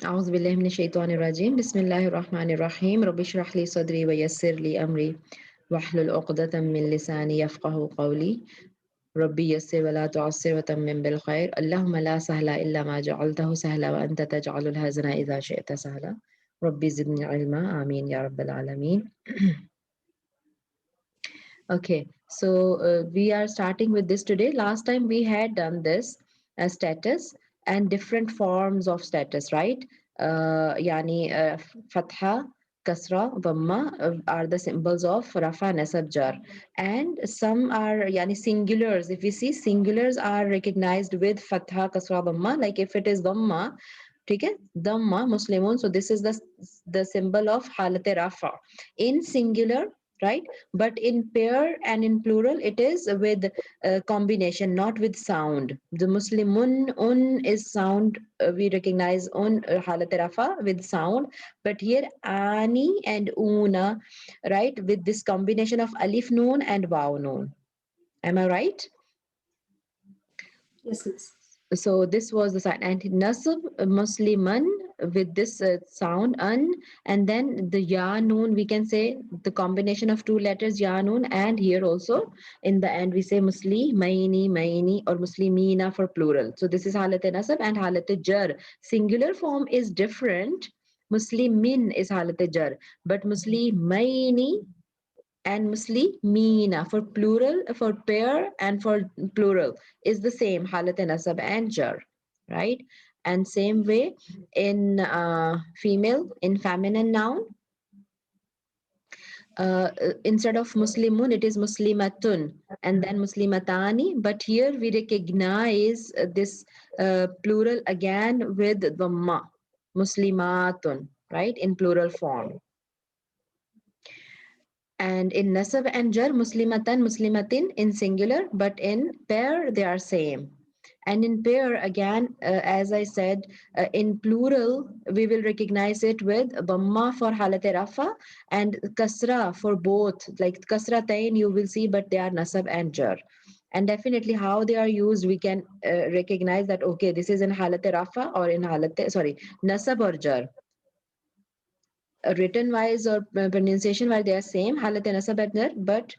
أعوذ بالله من الشيطان الرجيم بسم الله الرحمن الرحيم رب اشرح لي صدري ويسر لي أمري واحلل عقدة من لساني يفقه قولي ربي يسر ولا تعسر وتمم بالخير اللهم لا سهل إلا ما جعلته سهلا وأنت تجعل الحزن إذا شئت سهلا ربي زدني علما آمين يا رب العالمين. Okay, so we are starting with this today. Last time we had done this status and different forms of status, right? Yani fatha, kasra, dhamma are the symbols of rafa, nasab, jar, and some are yani singulars. If we see singulars are recognized with fatha, kasra, dhamma. Like if it is dhamma, ठीक है, dhamma muslimun. So this is the symbol of halat rafa in singular, right? But in pair and in plural it is with combination, not with sound. The muslimun un is sound, we recognize un halat rafa with sound, but here ani and una, right, with this combination of alif noon and waw noon. Am I right? Yes, miss. So this was the sign, and nasab musliman with this sound an, and then the ya noon, we can say the combination of two letters ya noon, and here also in the end we say muslimaini maini or muslimina for plural. So this is halat nasab and halat jar. Singular form is different. Muslimin is halat jar, but muslimaini and muslimina for plural, for pair and for plural is the same halat nasab and jar, right? And same way in female, in feminine noun, instead of muslimun it is muslimatun and then muslimatani, but here we recognize this plural again with dhamma, muslimatun, right, in plural form. And in nasab and jar, muslimatan, muslimatin in singular, but in pair they are same. And in pair again, as I said, in plural we will recognize it with dhamma for halat rafa and kasra for both. Like kasratain you will see, but they are nasab and jar. And definitely how they are used, we can recognize that okay, this is in halat rafa or in halat, sorry, nasab or jar. Written wise or pronunciation wise they are same halat and nasab and jar, but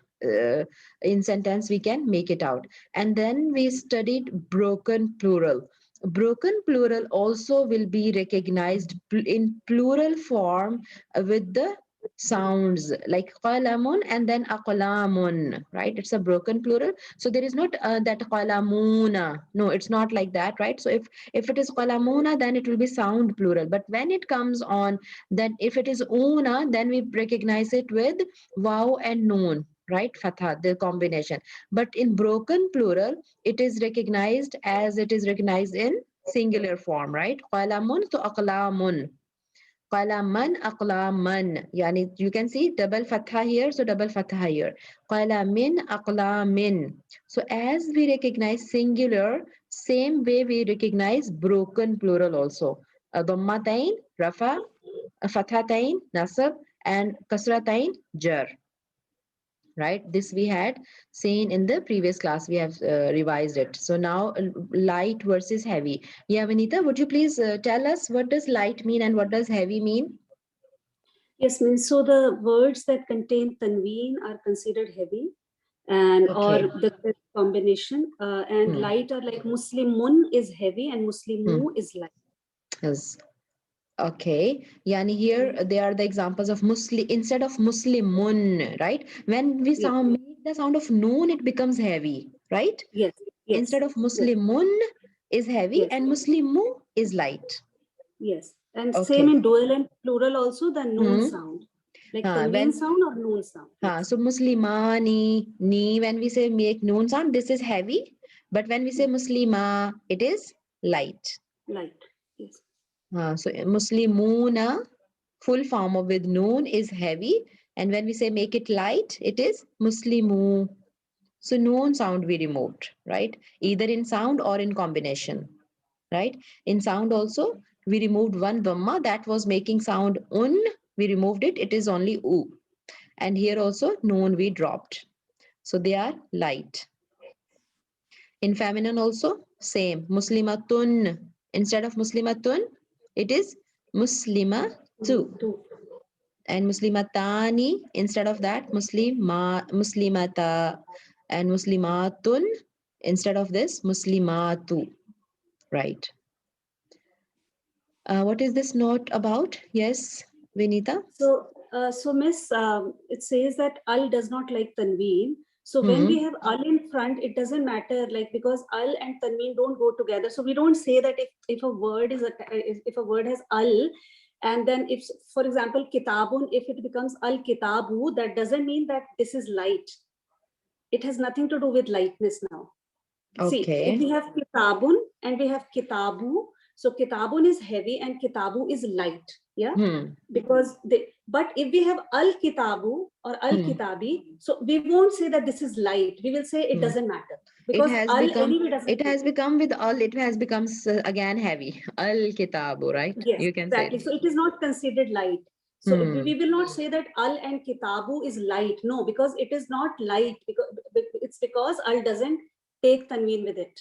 in sentence we can make it out. And then we studied broken plural. Broken plural also will be recognized in plural form with the sounds like qalamun and then aqlamun, right? It's a broken plural, so there is not that qalamuna, no, it's not like that, right? So if it is qalamuna then it will be sound plural, but when it comes on, then if it is una, then we recognize it with waw and noon, right? Fatha, the combination. But in broken plural, it is recognized as it is recognized in singular form, right? Qalamun to aqlamun. Qalaman aqlaman. Yani you can see double fatha here, so double fatha here. Qalamin aqlamin. So as we recognize singular, same way we recognize broken plural also. Dhammatain, rafa, fathatain, nasab, and kasratain, jar. Right? This we had seen in the previous class. We have revised it. So now light versus heavy. Yeah, Vinita, would you please tell us what does light mean and what does heavy mean? Yes, means so the words that contain tanween are considered heavy, and or Okay. the combination, and Hmm. light are like Muslimun is heavy and Hmm. Muslimu is light. Yes. Okay. Yani here they are the examples of Muslim instead of Muslimun, right? When we Yes, sound make the sound of noon, it becomes heavy, right? yes, yes, Instead of yes, Muslimun is heavy yes, and Muslimu is light. yes. And same Okay. in dual and plural also the noon Hmm. sound, like tanween When sound or noon sound. Yes. so Muslimani, ni, when we say make noon sound, this is heavy. But when we say Mm, Muslima, it is light. light. Yes. So Muslimuna, full form of with noon is heavy. And when we say make it light, it is Muslimu. So noon sound we removed, right? Either in sound or in combination, right? In sound also, we removed one dhamma that was making sound un. We removed it. It is only u. And here also noon we dropped. So they are light. In feminine also, same. Muslimatun. Instead of Muslimatun, it is muslimatu. Two. And muslimatani, instead of that, muslimata. And muslimatun, instead of this, muslimatu. Right. What is this note about? Yes, Vinita? So Miss, it says that al does not like tanween. So when we have al in front, it doesn't matter, like, because al and tanween don't go together. So we don't say that if a word if a word has al, and then if, for example, kitabun, if it becomes al kitabu, that doesn't mean that this is light. It has nothing to do with lightness now. See, if Okay. we have kitabun and we have kitabu, so kitabun is heavy and kitabu is light. Yeah. Because but if we have al kitabu or al kitabi, so we won't say that this is light. We will say it doesn't matter, It because has al become, anyway doesn't. it has become with all, it has become again heavy. Al kitabu, right? Yes, You can say exactly. it. So it is not considered light. So we will not say that al and kitabu is light. No, because it is not light. Because it's because al doesn't take tanween with it.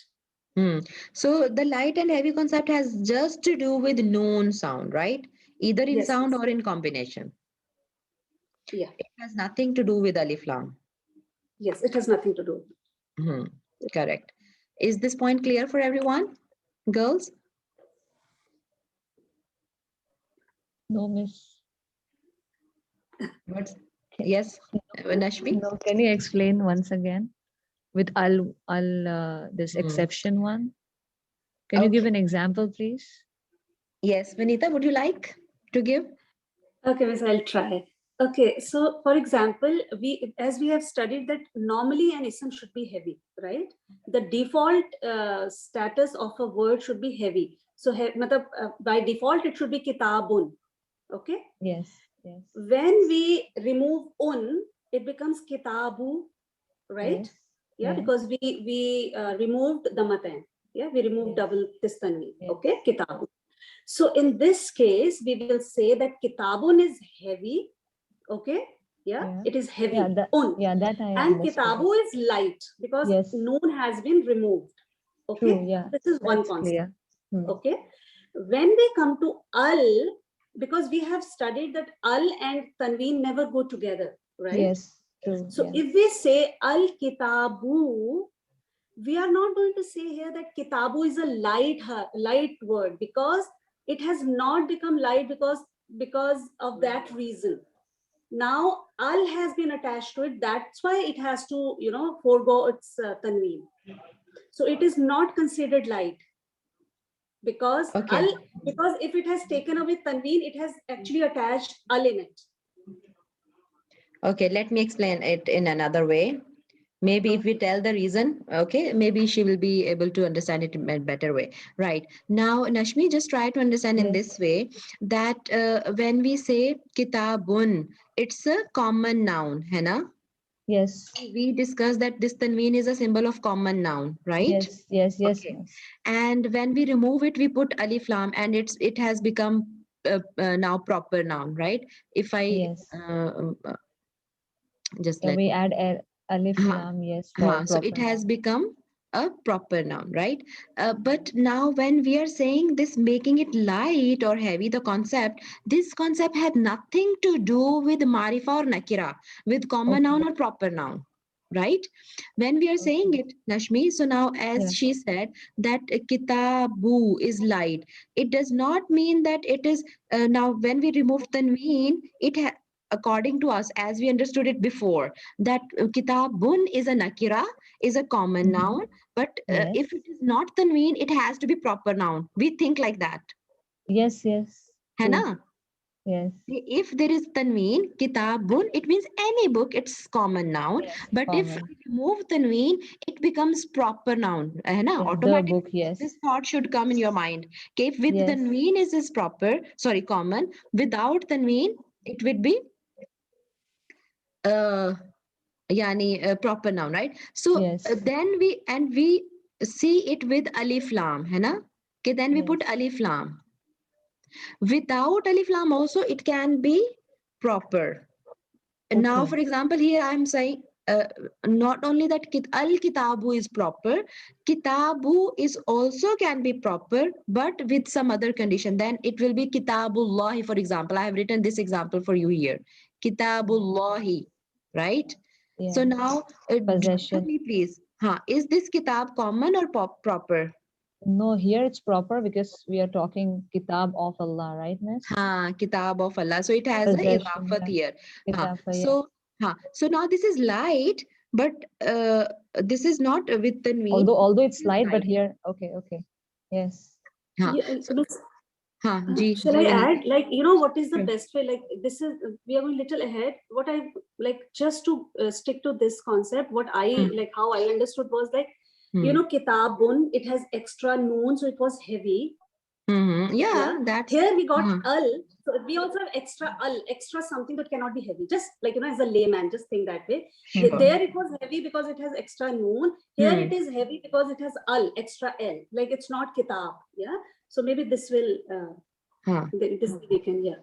So the light and heavy concept has just to do with noon sound, right? Either in Yes. sound or in combination. Yeah. It has nothing to do with alif lam. Yes, it has nothing to do. Correct. Is this point clear for everyone, girls? No, Miss. What's, yes, Nashmi? No, can you explain once again with this exception one? Can you give an example, please? Yes, Vinita, would you like to give? Okay, Miss, I'll try. Okay, so for example, as we have studied that normally an ism should be heavy, right? The default status of a word should be heavy. So by default, it should be kitabun. Okay. Yes. Yes. When we remove un, it becomes kitabu, right? Yes. Yeah, Yes. because we removed the matan. Yeah, we removed double this tanween. Yes. Okay, kitabu. So in this case, we will say that kitabun is heavy. Okay. Yeah, it is heavy. Yeah, that I and understood. kitabu is light because Yes. noon has been removed. Okay. True. Yeah. This is one That's concept. clear. Okay. When we come to al, because we have studied that al and tanween never go together, right? Yes. True. So if we say al kitabu, we are not going to say here that kitabu is a light word, because it has not become light because of that reason. Now al has been attached to it, that's why it has to forego its tanween. So it is not considered light, because because if it has taken away tanween, it has actually attached al in it. Okay, let me explain it in another way. Maybe if we tell the reason, okay, maybe she will be able to understand it in a better way. Right. Now, Nashmi, just try to understand in this way that when we say kitabun, it's a common noun, है ना? Yes. We discussed that this tanween is a symbol of common noun, right? Yes. Okay. And when we remove it, we put alif lam, and it has become now proper noun, right? If I just let we add alif lam, yes, for so proper it has noun. become a proper noun, right? But now when we are saying this, making it light or heavy, the concept, this concept had nothing to do with marifa or nakira, with common noun or proper noun, right? When we are saying it, Nashmi, so now as she said that kitabu is light, it does not mean that it is now when we remove tanween, according to us, as we understood it before, that kitabun is a nakira, is a common noun, but if it is not tanween, it has to be proper noun. We think like that. Yes. है True. ना? Yes. If there is tanween, kitabun, it means any book, it's common noun. But if we remove tanween, it becomes proper noun. है ना? Automatically, the book, yes. This thought should come in your mind. Okay, if with tanween is proper, sorry, common. Without tanween, it would be proper noun, right? So then we see it with alif lam, है ना? Okay, then we put alif lam. Without alif lam also, it can be proper. Now, for example, here I'm saying not only that al-kitabu is proper, kitabu is also can be proper, but with some other condition. Then it will be kitabullahi, for example. I have written this example for you here. Kitabullahi, right? So Yeah. now, tell Possession. me please, is this kitab common or proper? No, here it's proper because we are talking kitab of Allah, right, miss? Kitab of Allah. So it has a Possession, idafat yeah. here. Kitab, yeah. So now this is light, but this is not with tanween. Although it's This is light, but light. here, okay. Yes. Yeah, So, Miss, shall ji, I Vanita. add, like, you know, what is the Sure. best way? Like, this is, we are going little ahead. What I like, just to stick to this concept, what I like, how I understood was like, you know, kitabun, it has extra noon, so it was heavy. Yeah, that's Here we got al, so we also have extra al, extra something that cannot be heavy. Just like, you know, as a layman, just think that way. sure. There it was heavy because it has extra noon. Here it is heavy because it has al, extra l. Like, it's not kitab. Yeah. So maybe this will, this we can, yeah.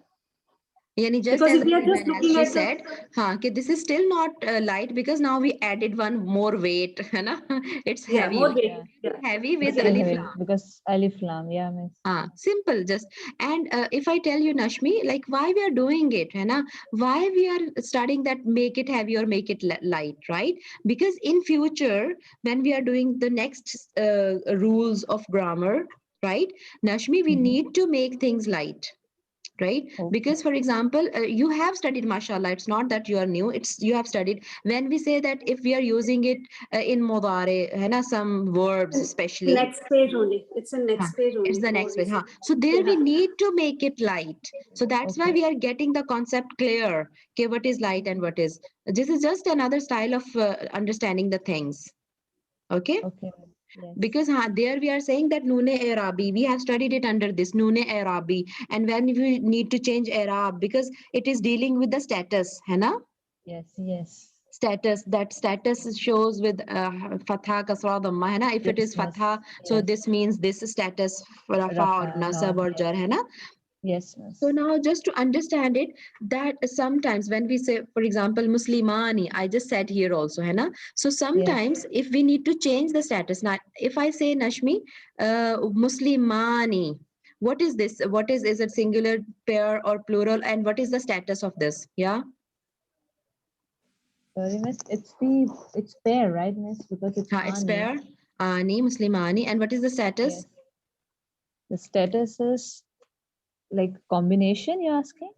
Yani just Because as if we are just as looking she at the, said, कि this is still not light because now we added one more weight, है ना? It's yeah, heavy. more weight. Yeah. Yeah. Heavy It's with still alif heavy lam. because alif lam, yeah, miss. Simple, just. And if I tell you, Nashmi, like why we are doing it, है ना? Why we are studying that make it heavy or make it light, right? Because in future, when we are doing the next rules of grammar, right, Nashmi, we need to make things light. Right, Okay. because for example, you have studied, mashallah, it's not that you are new, it's you have studied. When we say that if we are using it in mudare, hai na, some verbs especially, next page only. It's a next page only. it's the next page. So there we need to make it light. So that's why we are getting the concept clear. Okay, what is light and what is, this is just another style of understanding the things. Okay. Okay. Yes. Because there we are saying that Noone Arabi, we have studied it under this Noone Arabi, and when we need to change Arab because it is dealing with the status, hai na? Yes. Status, that status shows with Fatha Kasra Dhamma, hai na? If it is Fatha, so this means this status for Rafa or Nasab or Jar, hai na? Yes, miss. So now just to understand it, that sometimes when we say, for example, Muslimani, I just said here also, hai na? So sometimes if we need to change the status, now if I say Nashmi, Muslimani, what is this? What is it singular, pair or plural? And what is the status of this? Yeah. Sorry, miss. It's pair, right, miss? Because it's It's ani. pair, Ani, Muslimani. And what is the status? Yes. The status is like combination, you're asking?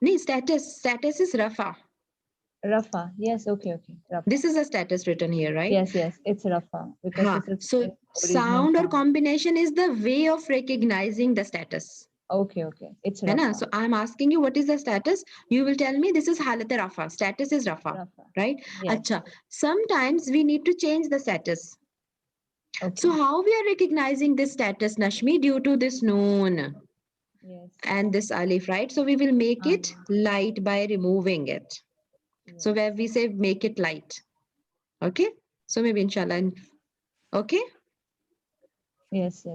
No, status is Rafa. Rafa. Yes, okay. Rafa. This is a status written here, right? Yes, it's Rafa. Because it's so sound or combination is the way of recognizing the status. Okay. It's Rafa. So I'm asking you, what is the status? You will tell me this is Halat Rafa. Status is Rafa. Right? Yes. Acha. Sometimes we need to change the status. Okay. So how we are recognizing this status, Nashmi, due to this noon and this alif, right? So we will make it light by removing it. So where we say make it light. Okay? So maybe inshallah. Okay? Yes.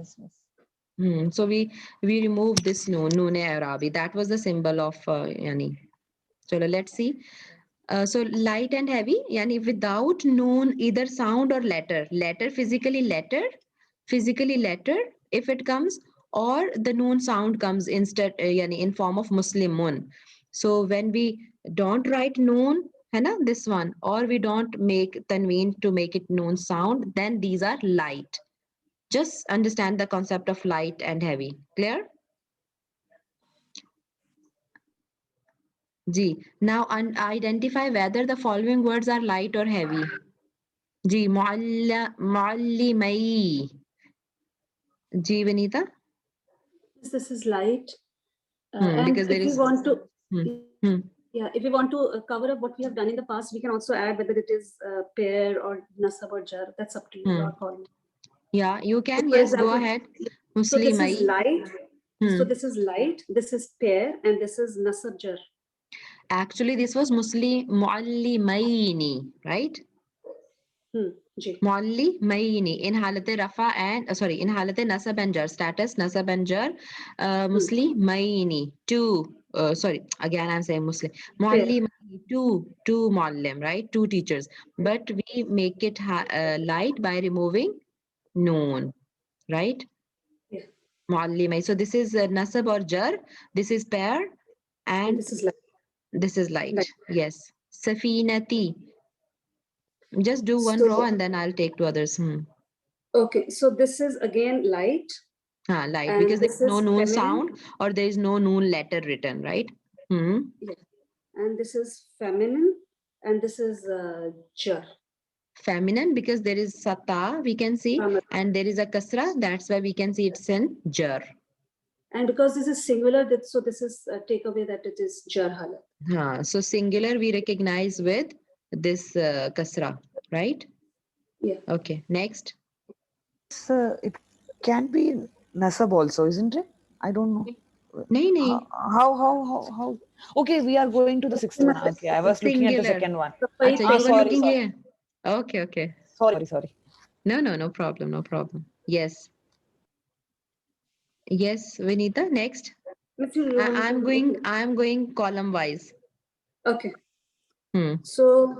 So we remove this noon Arabi. That was the symbol of yani. So let's see. So light and heavy, yani without noon, either sound or letter. Physically letter, if it comes, or the noon sound comes instead, yani in form of Muslimun. So when we don't write noon, hai na, this one, or we don't make tanween to make it noon sound, then these are light. Just understand the concept of light and heavy. Clear? Ji. Now identify whether the following words are light or heavy. Ji. Muallimai. Ji, Vinita? This is light. And because if we want to, if we want to cover up what we have done in the past, we can also add whether it is pair or nasab or jar. That's up to you. Your call. Yeah, you can. So Yes, example, go ahead. So this is light. So this is light. This is pair, and this is nasab jar. Actually, this was muallimaini, right? Muallimaini in halate rafa and in halate nasab and jar. Status nasab and jar. Muslimaini. Two. Again I'm saying Muslim. Muallimaini. two muallim, right? Two teachers. But we make it light by removing noon, right? Yeah. Muallimai. So this is nasab or jar. This is pair, And and this is light. this is light. Light. Yes. Safinati. Just do one So, row and then I'll take two others. okay, so this is again light, Light, and because this there's no is noon feminine, sound or there is no noon letter written, right? and this is feminine, and this is jar. Feminine, because there is sata, we can see, Feminine. and there is a kasra. That's why we can see it's in jar. And because this is singular, so this is take away that it is jar halat. So singular we recognize with this kasra, right? Yeah. Okay, next. So it can be nasab also, isn't it? I don't know. Nahi, nahi. How? Okay, we are going to the sixth one. Okay, I was looking at the Singular. second one. Acha, you were sorry, looking sorry. here. Okay. Sorry. No problem. Yes. Yes, Vinita, next. If you want I'm going column wise. Okay. Hmm. So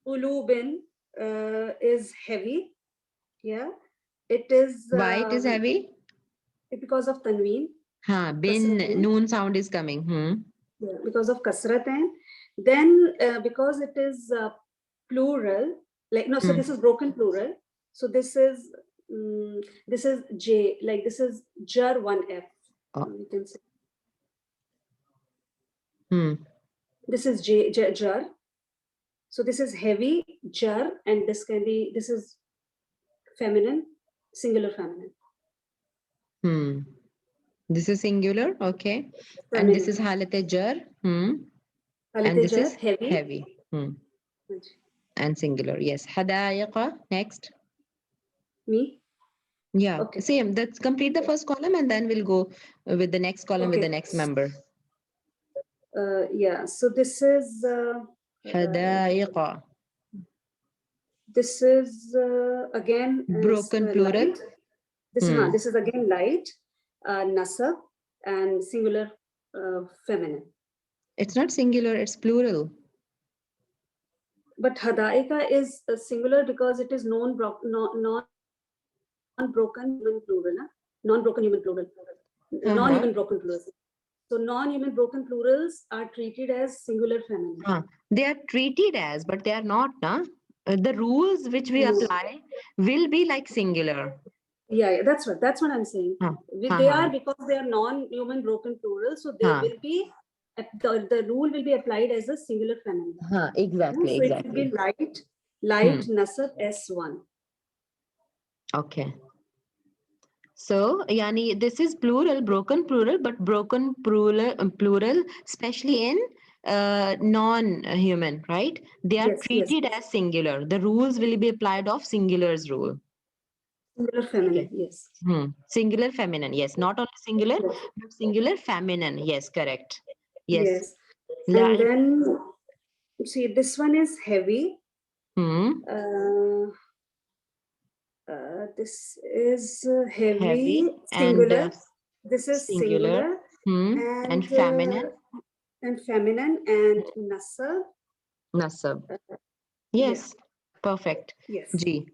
ulubin is heavy. Yeah. It is. Why it is heavy? Because of tanween. Bin, Kasratain. noon sound is coming. Yeah, because of kasratain. Then because it is plural, like no, so this is broken plural. So this is J, like this is jar 1F. We can say. This is jar. So this is heavy jar, and this is feminine, singular feminine. This is singular, okay. And this is halate jar. And this is heavy. And singular, yes. Hadaiqa, next. Me? Yeah, Okay. same. Let's complete the first column and then we'll go with the next column with the next member. Yeah, so this is Hadaiqa. This is again broken plural. Light. This is again light, nasab, and singular feminine. It's not singular, it's plural. But hadaika is singular because it is non-broken human plural. Non-broken human plural. Non-human broken plurals. So non-human broken plurals are treated as singular feminine. They are treated as, but they are not. The rules which we apply will be like singular. Yeah, that's right. That's what I'm saying. They are, because they are non-human broken plurals, so they will be, the rule will be applied as a singular feminine. Exactly. So it will be light nasab S1. Okay. So, yani, this is plural, broken plural, but broken plural, especially in non-human, right? They are treated as singular. The rules will be applied of singular's rule. Singular feminine, yes. Singular feminine, yes. Not only singular, but singular feminine. Yes, correct. Yes. And then, see, this one is heavy. This is heavy, singular. And, this is singular. And feminine. And feminine and nasab. Nasab. Yes, perfect. Yes. Ji.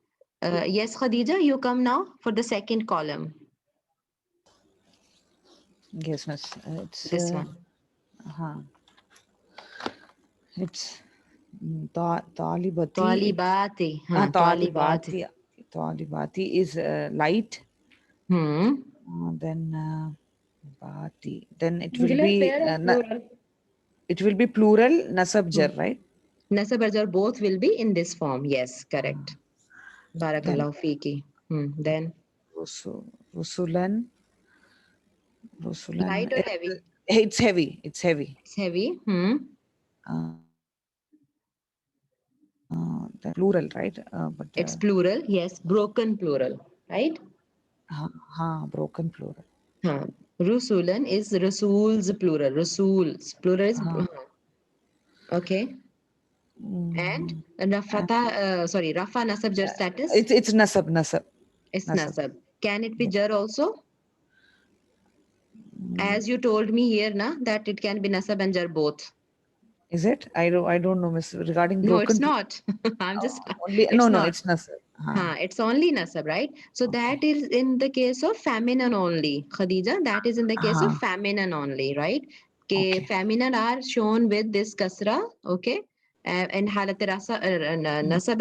Yes, Khadija, you come now for the second column. Yes, miss. It's this one. It's Talibati. Talibati. Talibati. Talibati is light. Then Bati. Then it will be plural nasab jar, right? Nasab jar both will be in this form. Yes, correct. Barakallahu fiki. Then Rusulan. Light or heavy? It's heavy. It's heavy. The plural, right? But it's plural. Yes, broken plural, right? Broken plural. Rusulan is Rasul's plural. Rasul's plural is okay. And Rafa nasab jar status. It's nasab. It's nasab. Can it be jar also? As you told me here, that it can be nasab and jar both. Is it? I don't know, Miss. Regarding No, it's broken. not. I'm just, Only it's no, not. it's nasab. It's only nasab, right? So that is in the case of feminine only, Khadija. That is in the case of feminine only, right? Okay. Feminine are shown with this kasra, okay? And halat nasab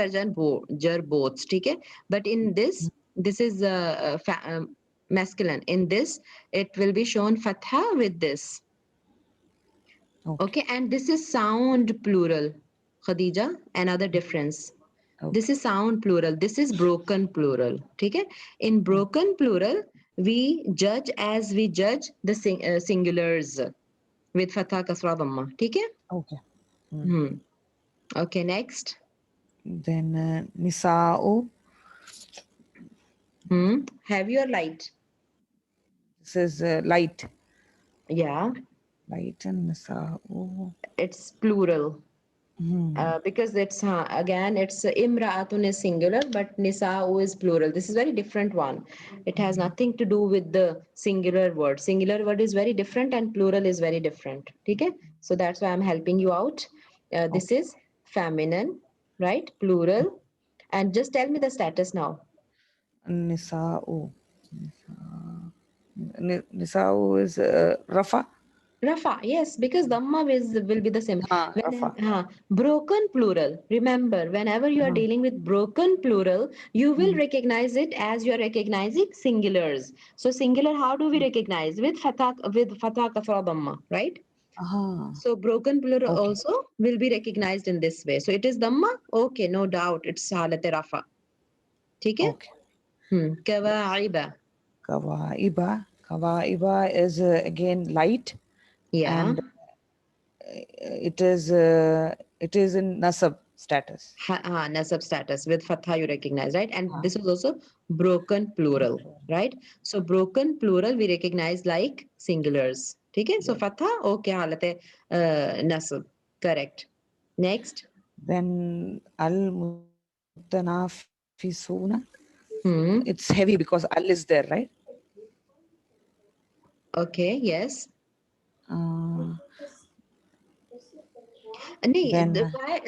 jar both, okay? But in this is masculine. In this, it will be shown fatha with this. Okay, and this is sound plural, Khadija. Another difference. This is sound plural. This is broken plural. Okay? In broken plural, we judge as we judge the singulars with fatha kasra dhamma. Okay? Okay. Okay, next. Then nisa'u. Heavy or light? This is light. Yeah. Light and nisa'u. It's plural. Because it's again it's imra'atun is singular but nisa'u is plural. This is very different one. It has nothing to do with the singular word. Singular word is very different and plural is very different. Okay, so that's why I'm helping you out. This is feminine, right? Plural. And just tell me the status now. Nisa'u. Nisa'u is rafa. Rafa, yes, because dhamma will be the same. Rafa. Broken plural. Remember, whenever you are dealing with broken plural, you will recognize it as you are recognizing singulars. So singular, how do we recognize? With fatha kasra dhamma, right? So broken plural also will be recognized in this way. So it is dhamma. Okay, no doubt. It's halat rafa. Okay. Kawaiba. Kawaiba. Kawaiba is again light. Yeah. And it is in nasab status. Nasab status with fatha you recognize, right? And this is also broken plural, right? So broken plural we recognize like singulars. Okay, so fatha, okay, halat nasab, correct. Next. Then al mutanafisuna. It's heavy because al is there, right? Okay, yes.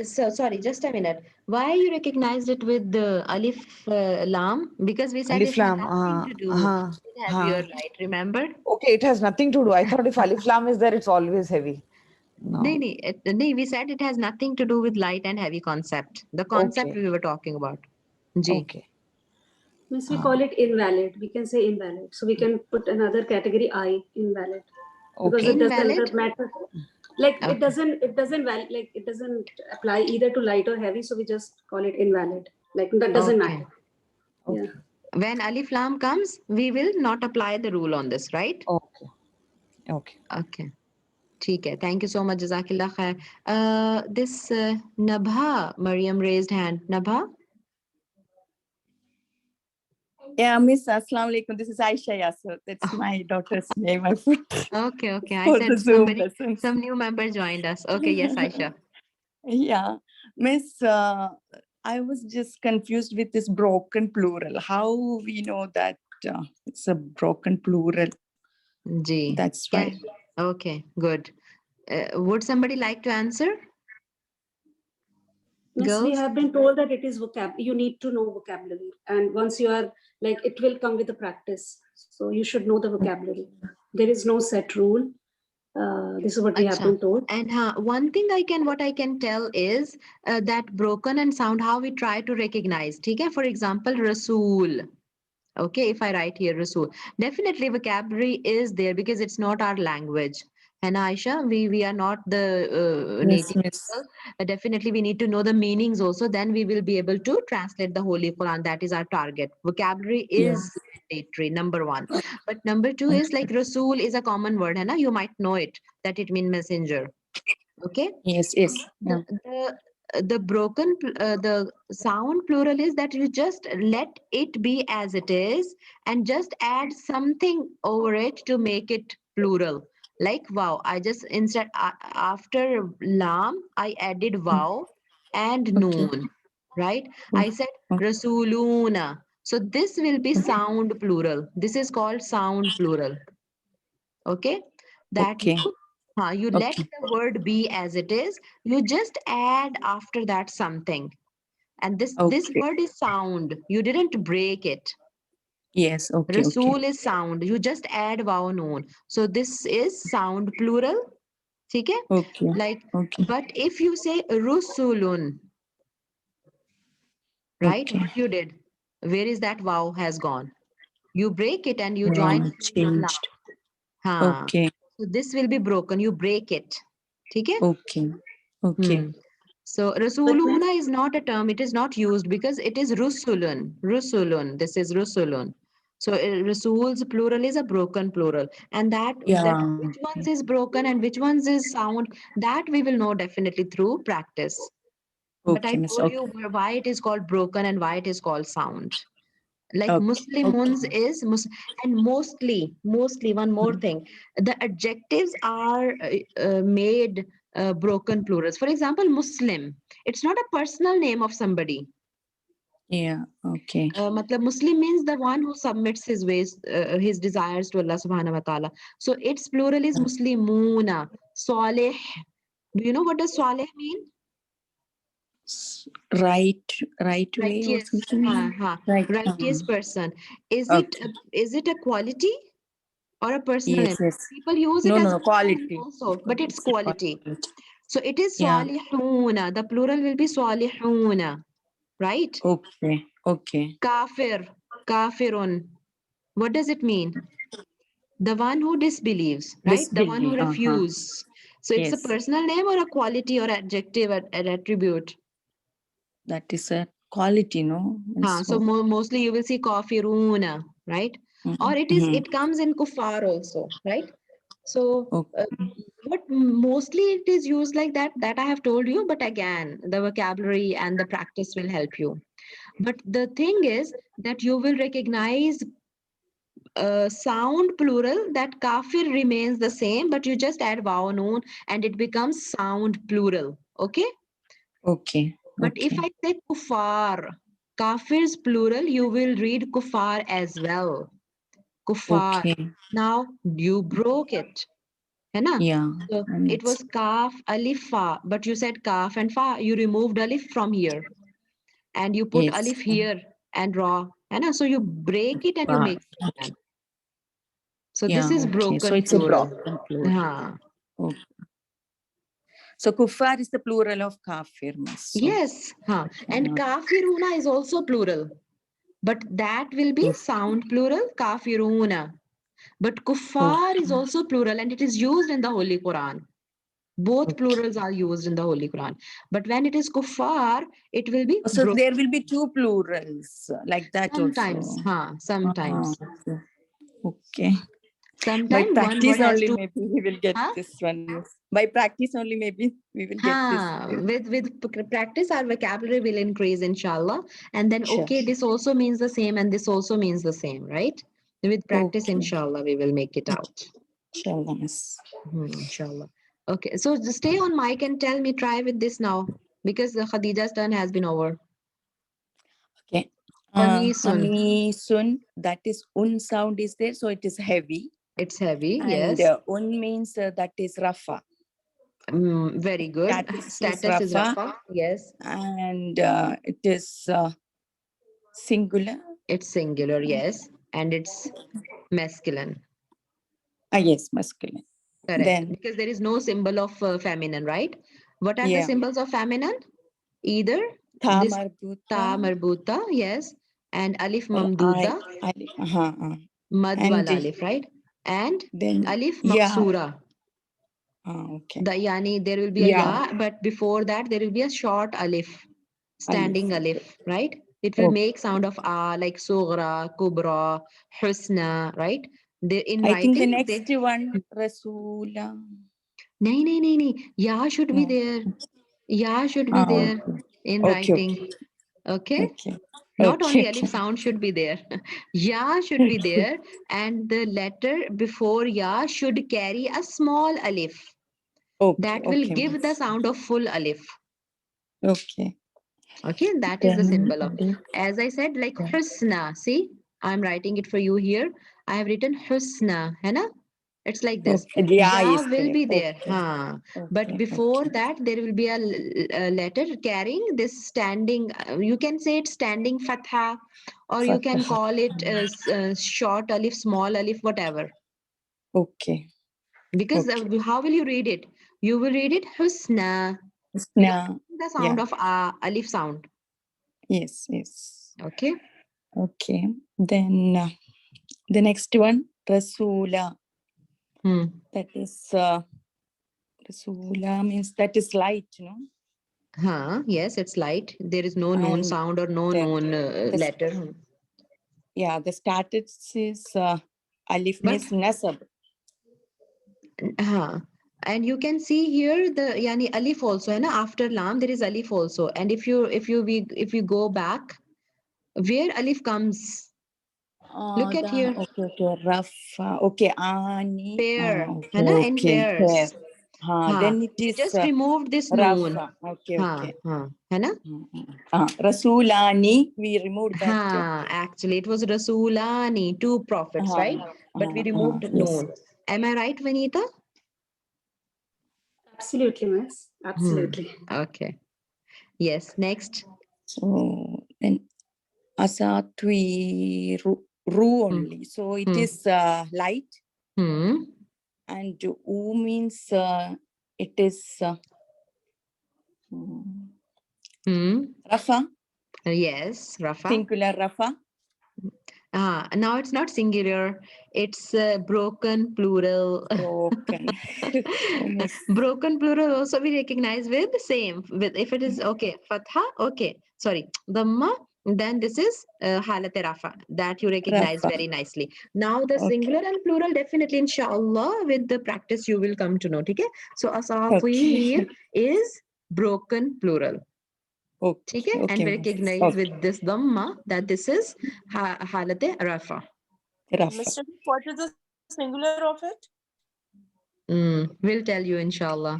Sorry, just a minute. Why you recognized it with the alif lam? Because we said Alif it has lam. nothing to do with heavy or light. Remember? Okay, it has nothing to do. I thought if alif lam is there, it's always heavy. No. We said it has nothing to do with light and heavy concept. The concept we were talking about. Okay. Means we call it invalid. We can say invalid. So we can put another category I, invalid. Because it doesn't matter. Like it doesn't apply either to light or heavy. So we just call it invalid. Like that doesn't matter. Yeah. When alif lam comes, we will not apply the rule on this, right? Okay. ठीक है. Thank you so much. Jazakillah khair. This Nabha, Mariam raised hand. Nabha? Yeah, Miss, Assalamu alaikum. This is Aisha Yasser. That's my daughter's name. I put. Okay. I said some new member joined us. Okay, yes, Aisha. Yeah, Miss, I was just confused with this broken plural. How we know that it's a broken plural? That's why. Okay, good. Would somebody like to answer? Yes, we have been told that it is vocabulary. You need to know vocabulary, and once you are like, it will come with the practice. So you should know the vocabulary. There is no set rule. This is what we have been told. And one thing what I can tell is that broken and sound, how we try to recognize. Okay, for example, Rasool. Okay, if I write here Rasool, definitely vocabulary is there because it's not our language. And Aisha, we are not the native people. Definitely, we need to know the meanings also. Then we will be able to translate the Holy Quran. That is our target. Vocabulary is mandatory, number one. But number two is like Rasool is a common word. Hai na? You might know it, that it means messenger. Okay? Yes. Yeah. The broken, the sound plural is that you just let it be as it is and just add something over it to make it plural. Like wow, I just instead after lam, I added wow and noon, right? I said rasuluna. So this will be sound plural. This is called sound plural. Okay, that You let Okay. the word be as it is. You just add after that something. And this Okay. word is sound. You didn't break it. Yes. Okay. Okay. Rasul is sound. You just add waw noon. So this is sound plural. Okay? Okay. Like, Okay. but if you say rusulun, right? Okay. What you did? Where is that waw has gone? You break it and you join Yeah, na. changed. हाँ, Okay. so this will be broken. You break it. ठीक है? Okay. Okay. So But Rasuluna is not a term. It is not used because it is Rusulun. Rusulun. This is Rusulun. So Rasul's plural is a broken plural, and that yeah. which ones is broken and which ones is sound, that we will know definitely through practice. But I Okay, Miss. told Okay. you why it is called broken and why it is called sound. Like Okay. Muslimuns is and mostly one more Mhm. thing, the adjectives are made broken plurals. For example, Muslim, it's not a personal name of somebody. Yeah. Okay. Matlab Muslim means the one who submits his ways, his desires to Allah subhanahu wa ta'ala. So its plural is Muslimuna. Salih, do you know what does Salih mean? Right way or Righteous. something. Right. Righteous person. Okay. Is it a quality or a personal Yes. name? Yes. People use it No. as No. a No. personal name Quality. also, but it's It's a quality. quality. So it is Yeah. salihuna. The plural will be salihuna, right? Okay. Okay. Kafir, kafirun. What does it mean? The one who disbelieves, right? The one who Disbelief. refuses. So it's a Yes. personal name or a quality or adjective, an attribute. That is a quality, no? So mostly you will see kafiruna, right? Or Mhm. it comes in kuffar also, right? So Okay. but mostly it is used like that I have told you, but again the vocabulary and the practice will help you. But the thing is that you will recognize sound plural, that kafir remains the same, but you just add waw noon and it becomes sound plural. Okay? Okay. But if Okay. I say kufar, kafir's plural, you will read kufar as well. Kufar. Okay. Now you broke it. है ना? Yeah. So And it was kaf, alif, fa, but you said kaf and fa. You removed alif from here and you put yes. alif here and ra. है ना? So you break it and you Wow. make it again. So this Yeah. is Okay. So broken it's a plural. broken plural. Haan. Okay. So kuffar is the plural of kafir, miss. So, Yes. Haan. And kafiruna is also plural. But that will be sound plural, kafiruna. But kuffar is also plural and it is used in the Holy Quran. Both plurals are used in the Holy Quran. But when it is kuffar, it will be So there will be two plurals like that sometimes. also. Sometimes. Okay. By Sometimes one practice word has only, to. maybe we will get Huh? this one. Miss. By practice only, maybe we will get this. With practice, our vocabulary will increase, inshallah. And then, Sure. okay, this also means the same, and this also means the same, right? With practice, Okay. inshallah, we will make it out. Inshallah, miss. Inshallah. Okay, so just stay on mic and tell me, try with this now, because the Khadija's turn has been over. Okay. Qamisun. Qamisun, that is un sound is there, so it is heavy. It's heavy, And yes. un means that is rafa. Very good. Status is rafa, yes. And it is singular. It's singular, yes. And it's masculine. Yes, masculine. Correct. Then, because there is no symbol of feminine, right? What are the symbols of feminine? Either ta this marbuta, ta marbuta, yes, and alif mamduda, mad wal alif, right? And then alif ya. maksura. Okay. The yani, there will be a ya, but before that there will be a short alif, standing alif, right? It will make sound of a, like sughra, kubra, husna, right? In I writing, think the next one, rasula. No. Ya should be there. Ya should be there in writing. Okay. Not only alif sound should be there. Ya should be there, and the letter before ya should carry a small alif. That will give the sound of full alif. Okay. Okay, that is the symbol of. As I said, like husna. See, I'm writing it for you here. I have written husna, है ना? It's like this. Okay. Yeah, Ya is will there. be there. Okay. Huh. But Okay, before okay. that, there will be a letter carrying this standing. You can say it's standing fatha, or you can Fatha. call it short alif, small alif, whatever. Okay. Because Okay. how will you read it? You will read it husna. Now, The sound yeah. of alif sound. Yes, yes. Okay. Okay. Then the next one, Rasula. Hmm. That is Rasula means that is light, no? Huh. Yes, it's light. There is no known And sound or no the, known the letter. yeah, the status is alif But means nasab. and you can see here the yani alif also, and after lam there is alif also. And if you go back, where alif comes, look at here, Okay, okay, rough. Okay, ani. pair, Okay, है ना, in okay, fair. pairs. Then it We is just removed this rough. noon. Okay, okay. है ना. Rasulani, we removed that. Actually it was Rasulani, two prophets, right? But we removed Yes. noon. Am I right, Vanita? Absolutely, miss. Absolutely. Okay. Yes. Next. So then asatwi ru only. So it is light, and u means it is rafa. Yes, Rafa. Singular rafa. Now it's not singular, it's broken plural. Broken. Yes. Broken plural also we recognize with the same. With if it is okay, fatha, okay, sorry, dhamma, then this is halat rafa that you recognize Rafa. very nicely. Now the Okay. singular and plural definitely, inshallah, with the practice you will come to know. Okay, so asatir is broken plural. Okay. Okay, and we recognize with this dhamma that this is halat rafa. Rafa. Mr. What is the singular of it? We'll tell you, inshallah.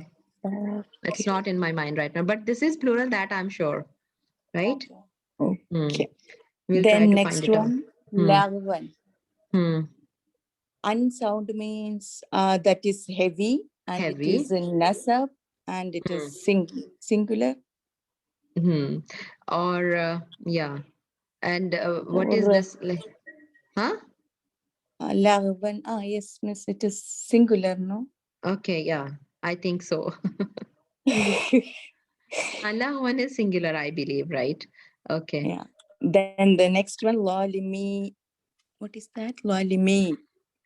It's not in my mind right now, but this is plural, that I'm sure, right? Okay. We'll Then try to next find it one, out. lagwan. Unsound means that is heavy, and Heavy. it is in nasab, and it is singular. Or yeah, and what is this? Huh? Lagwan. Yes, miss. It is singular, no? Okay, yeah, I think so. Allah one is singular, I believe, right? Okay. Yeah. Then the next one, lalimi. What is that? Lalimi.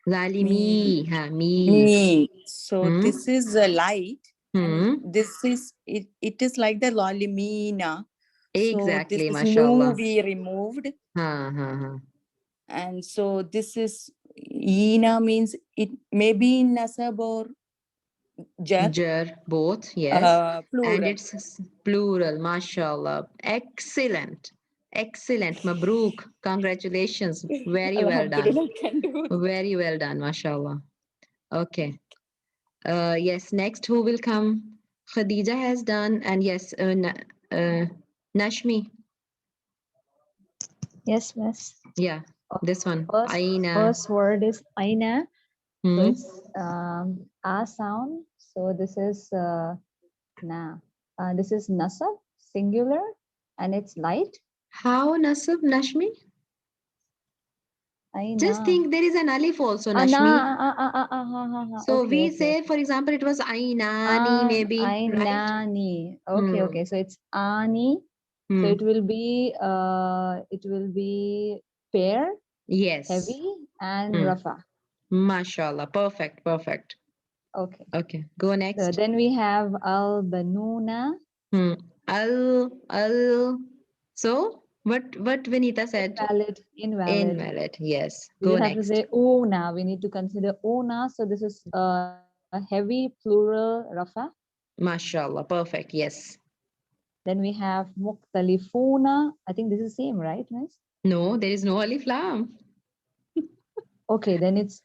Zalimi. Me. So this is a light. And this is it is like the lalimina. Exactly, so this is mashallah. we removed. And so this is ina means it may be in nasab or jar, both, yes. plural. And it's plural, mashallah. Excellent. Excellent. Mabruk. Congratulations. Very well done. Very well done, mashallah. Okay. Yes, next who will come? Khadija has done, and yes, Nashmi. Yes, miss. Yeah, this one. First, Aina. first word is aina. So it's a sound. So this is na. This is nasab, singular, and it's light. How nasab, Nashmi? Aina. Just think there is an alif also, Nashmi. So okay, we okay, say, okay. for example, it was ainani, maybe. Ainani. Okay, okay. So it's ani. So it will be pair. Yes. Heavy and rafa. Mashallah. Perfect. Perfect. Okay. Okay. Go next. So then we have al banuna. So what Vinita said? Invalid. Invalid. Yes. We Go have next. to say una. We need to consider una. So this is a heavy plural rafa. Mashallah. Perfect. Yes. Then we have mukhtalifuna. I think this is same, right, miss? No, there is no alif lam. Okay, then it's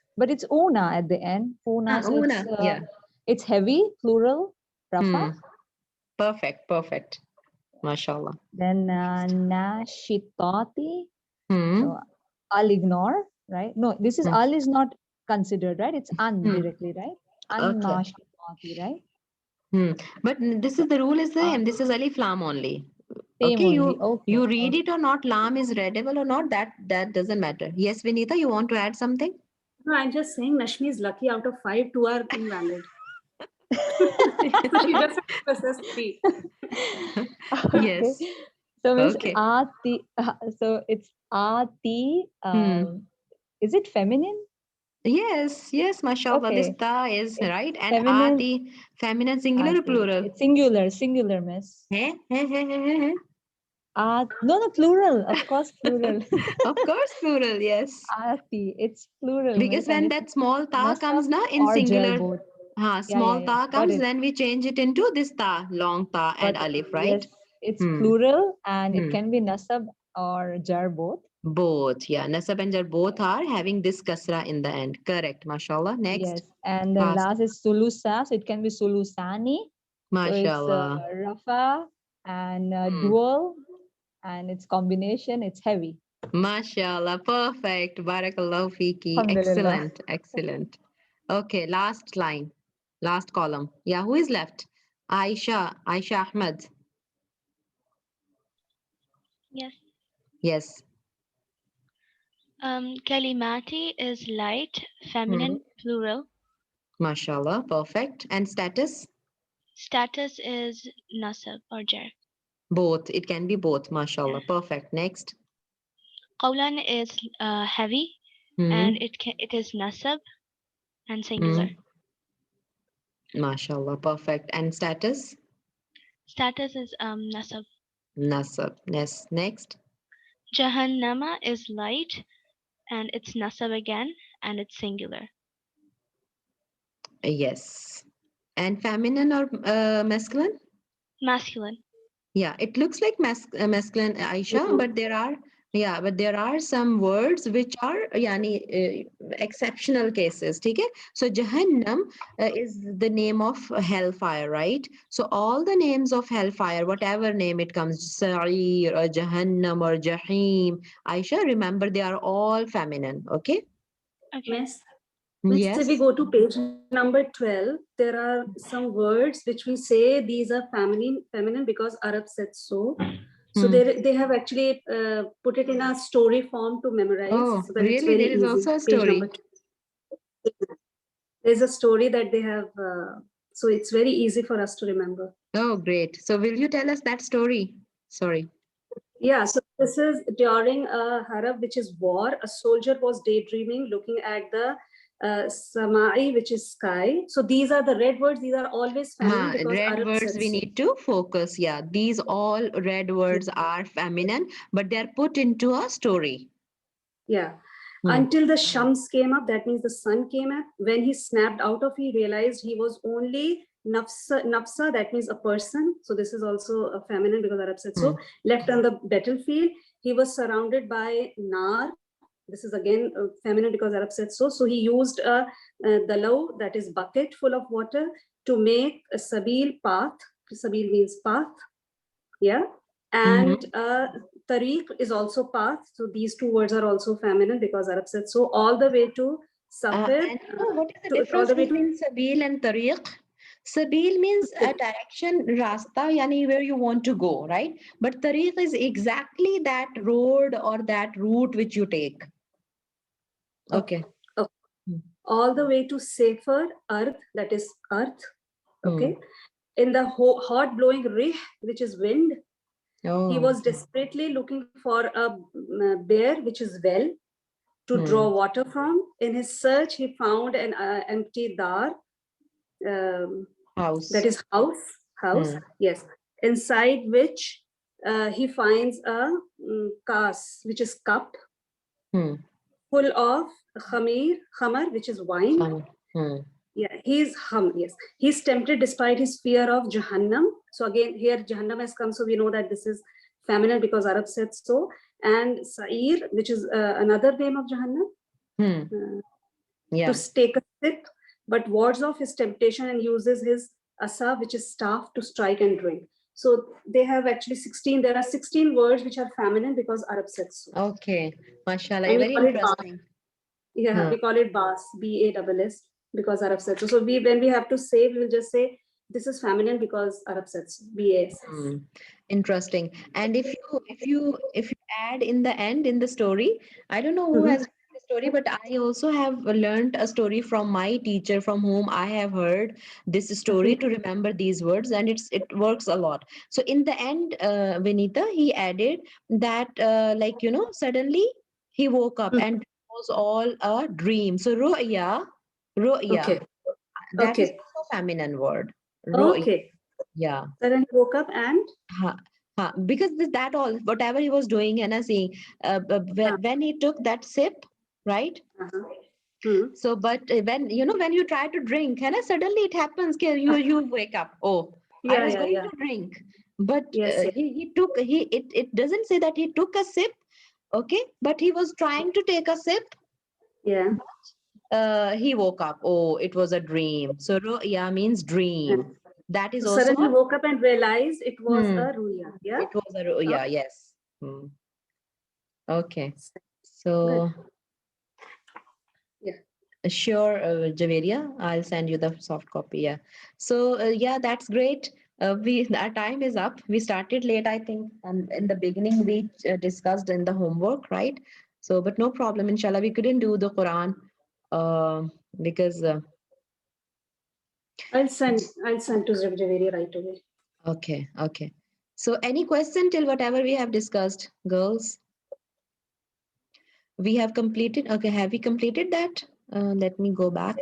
una at the end. Una. So una. Yeah. It's heavy plural rafa. Perfect. Perfect. Mashallah. Then nashitati. So I'll ignore, right? No, this is al is not considered, right? It's an Hmm. directly, right? An Okay. nashimati, right? But this is the rule is same. Uh, This is alif lam only. Same Okay, only. Okay. you read Okay. it or not, lam is readable or not, that doesn't matter. Yes, Vinita, you want to add something? No, I'm just saying Nashmi is lucky. Out of 5, 2 are invalid. So she just possessed 3. Yes. So Miss Okay. Aati. So it's Aati. Is it feminine? Yes, mashallah. This Okay. ta is It's right. And feminine. ati, feminine singular or Aati. plural? It's singular, Miss. He. No, plural. Of course, plural. Of course, plural, yes. Aati. It's plural, Because Miss. And when it's that small ta nasab comes na in or jar singular, both. small Yeah. ta Got comes, it. then we change it into this ta, long ta and But alif, right? yes, it's Hmm. plural and Hmm. it can be nasab or jar both. Both, yeah. Nasab and jar both are having this kasra in the end. Correct, mashallah. Next, Yes, and then last is sulusa, so it can be sulusani. So it's mashallah. rafa and dual, and its combination, it's heavy. Mashallah, perfect. Barakallahu fiki. Alhamdulillah. Excellent. Okay, last line, last column. Yeah, who is left? Aisha Ahmed. Yes. Yes. Kalimati is light, feminine, plural. Mashallah, perfect. And status? Status is nasab or jar. Both. It can be both. Mashallah, perfect. Next. Qawlan is heavy, and it is nasab and singular. Mashallah, perfect. And status? Status is nasab. Nasab. Yes. Next. Jahannama is light, and it's nasab again, and it's singular. Yes. And feminine or masculine? Masculine. Yeah, it looks like masculine, Aisha, but there are some words which are exceptional cases. Okay? So Jahannam is the name of hellfire, right? So all the names of hellfire, whatever name it comes, Sa'ir or Jahannam or Jahim, Aisha, remember they are all feminine. Okay? Okay. Miss, if we Yes. go to page number 12, there are some words which we say these are feminine because Arab said so. So they have actually put it in a story form to memorize. Oh, so that it's really? very There is easy. also a Page story. number 12. There's a story that they have, so it's very easy for us to remember. Oh, great. So will you tell us that story? Sorry. Yeah, so this is during a harab, which is war. A soldier was daydreaming, looking at the samai, which is sky. So these are the red words. These are always feminine because Red Arab words said we so. need to focus. Yeah, these all red words are feminine, but they're put into a story. Yeah. Until the Shams came up, that means the sun came up. When he snapped out of, he realized he was only nafsa, that means a person. So this is also a feminine because Arab said so. Left on the battlefield, he was surrounded by nar. This is again feminine because Arab said so. So he used a dalau, that is bucket full of water, to make a sabil path. Sabil means path. Yeah. And tariq is also path. So these two words are also feminine because Arab said so. All the way to safir. What is the difference between sabil and tariq? Sabil means a direction, rasta, yani where you want to go, right? But tariq is exactly that road or that route which you take. Okay. All the way to safer, earth, that is earth. Okay. In the hot blowing rih, which is wind, he was desperately looking for a bear, which is well, to draw water from. In his search, he found an empty dar, house. That is house. Yes. Inside which he finds a kas, which is cup, full of khamar, which is wine. Yeah, he's tempted despite his fear of Jahannam. So again, here Jahannam has come, so we know that this is feminine because Arab said so. And Sa'ir, which is another name of Jahannam, to take a sip, but wards off his temptation and uses his asa, which is staff, to strike and drink. So they have actually 16. There are 16 words which are feminine because Arab said so. Okay, mashallah, very interesting. Yeah, we call it Bas, BASS, because Arab said so. So when we have to say, we will just say this is feminine because Arab said so. BASS. Interesting. And if you add in the end in the story, I don't know who has written the story, but I also have learned a story from my teacher from whom I have heard this story to remember these words, and it works a lot. So in the end, Vinita, he added that suddenly he woke up and it was all a dream. So ru'ya, Okay. that is Okay. also a feminine word. Ru'ya. Okay. Yeah. Then he woke up and Because that all whatever he was doing and seeing when he took that sip, right? So but when when you try to drink and suddenly it happens you wake up, oh, I was going to drink, but Yes, he took it doesn't say that he took a sip, okay, but he was trying to take a sip. yeah. He woke up, oh, it was a dream. So ru'ya means dream. That is So also suddenly woke up and realized it was Hmm. a ruya. Yeah. It was a ru'ya, yes. Okay. So Yeah. sure, Javeria, I'll send you the soft copy. Yeah. So yeah, that's great. Our time is up. We started late, I think, and in the beginning we discussed in the homework, right? So, but no problem. Inshallah, we couldn't do the Quran because. I'll send to Javeri right away. Okay. Okay. So, any question till whatever we have discussed, girls? We have completed. Okay, have we completed that? Let me go back.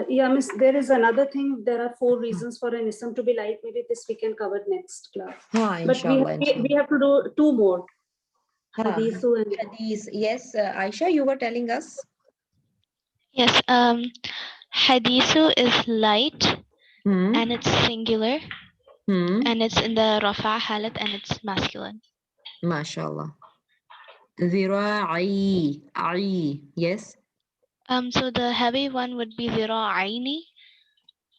Yeah, Miss, there is another thing. There are 4 reasons for an ism to be light. Maybe this we can cover next class. But Inshallah, we have to do 2 more. Hadithu and Hadith. Yes, Aisha, you were telling us. Yes. Hadithu is light and it's singular and it's in the rafa halat and it's masculine. MashaAllah. Zira'i. Ai. Yes. So the heavy one would be zira'aini.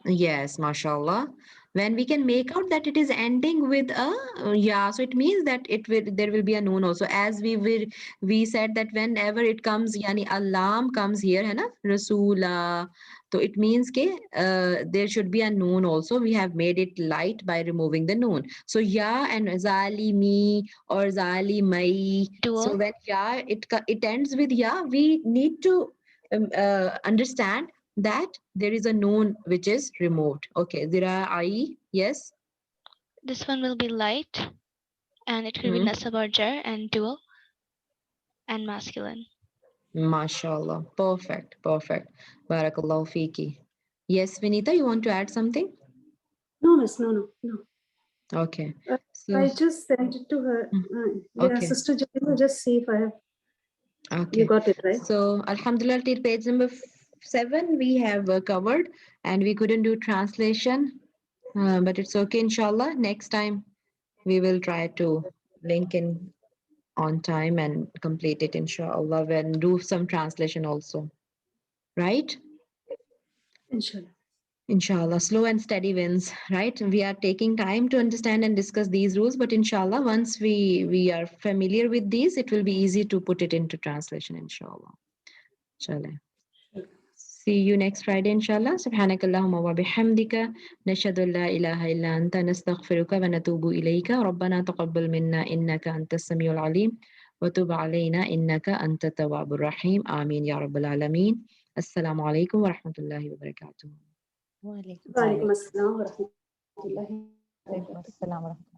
Yes, mashallah. When we can make out that it is ending with a yeah, so it means that there will be a noon also. As we said that whenever it comes, yani alam comes here, है ना, Rasula. So it means there should be a noon also. We have made it light by removing the noon. So ya and zalimi or zalimai. So when ya it ends with ya, we need to understand that there is a noon which is removed. Okay, zira'i, yes. This one will be light and it will be nasab or jar and dual and masculine. MashaAllah. Perfect. Perfect. Barakallahu fiki. Yes, Vinita, you want to add something? No, Miss, no. Okay. I just sent it to her. Yeah, Okay. Sister Jamila, just see if I have. Okay. You got it, right? So, Alhamdulillah, till page number 7 we have covered, and we couldn't do translation, but it's okay, inshallah. Next time we will try to link in on time and complete it, inshallah, and do some translation also. Right? Inshallah. Inshallah, slow and steady wins, right? We are taking time to understand and discuss these rules, but inshallah, once we are familiar with these, it will be easy to put it into translation, inshallah. Chale. See you next Friday, inshallah. Subhanakallahumma wa bihamdika. Nashhadu an la ilaha illa anta nastaghfiruka wa natubu ilayka. Rabbana taqabbal minna innaka antas samiul alim. Wa tub alayna innaka anta tawwabur rahim. Ameen ya rabbal alameen. Assalamu alaikum wa rahmatullahi wa barakatuh. Wa alaikum assalam wa rahmatullahi wa barakatuh. Assalamu alaikum.